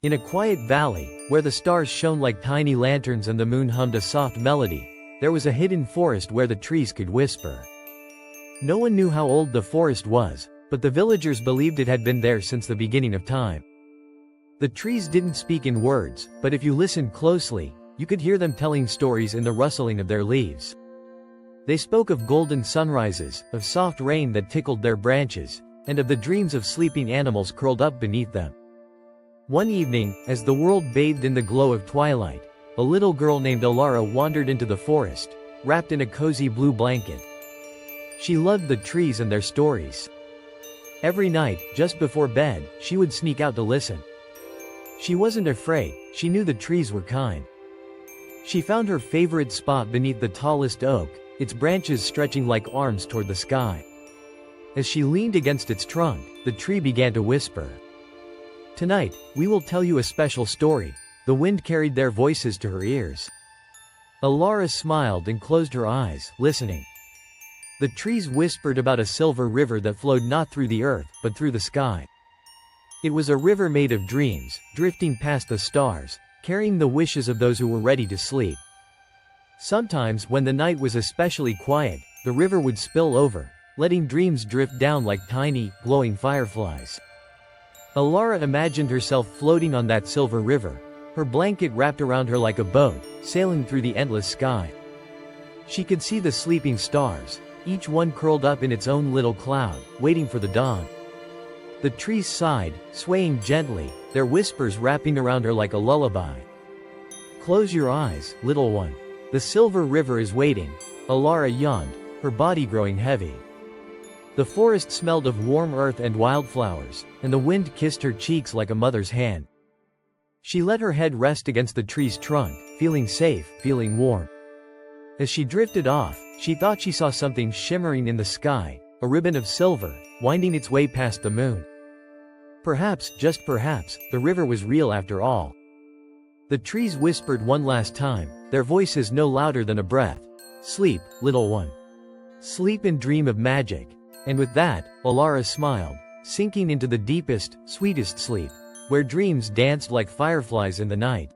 In a quiet valley, where the stars shone like tiny lanterns and the moon hummed a soft melody, there was a hidden forest where the trees could whisper. No one knew how old the forest was, but the villagers believed it had been there since the beginning of time. The trees didn't speak in words, but if you listened closely, you could hear them telling stories in the rustling of their leaves. They spoke of golden sunrises, of soft rain that tickled their branches, and of the dreams of sleeping animals curled up beneath them. One evening, as the world bathed in the glow of twilight, a little girl named Elara wandered into the forest, wrapped in a cozy blue blanket. She loved the trees and their stories. Every night, just before bed, she would sneak out to listen. She wasn't afraid, she knew the trees were kind. She found her favorite spot beneath the tallest oak, its branches stretching like arms toward the sky. As she leaned against its trunk, the tree began to whisper. "Tonight, we will tell you a special story." The wind carried their voices to her ears. Elara smiled and closed her eyes, listening. The trees whispered about a silver river that flowed not through the earth, but through the sky. It was a river made of dreams, drifting past the stars, carrying the wishes of those who were ready to sleep. Sometimes, when the night was especially quiet, the river would spill over, letting dreams drift down like tiny, glowing fireflies. Elara imagined herself floating on that silver river, her blanket wrapped around her like a boat, sailing through the endless sky. She could see the sleeping stars, each one curled up in its own little cloud, waiting for the dawn. The trees sighed, swaying gently, their whispers wrapping around her like a lullaby. "Close your eyes, little one. The silver river is waiting." Elara yawned, her body growing heavy. The forest smelled of warm earth and wildflowers, and the wind kissed her cheeks like a mother's hand. She let her head rest against the tree's trunk, feeling safe, feeling warm. As she drifted off, she thought she saw something shimmering in the sky, a ribbon of silver, winding its way past the moon. Perhaps, just perhaps, the river was real after all. The trees whispered one last time, their voices no louder than a breath. "Sleep, little one. Sleep and dream of magic." And with that, Elara smiled, sinking into the deepest, sweetest sleep, where dreams danced like fireflies in the night.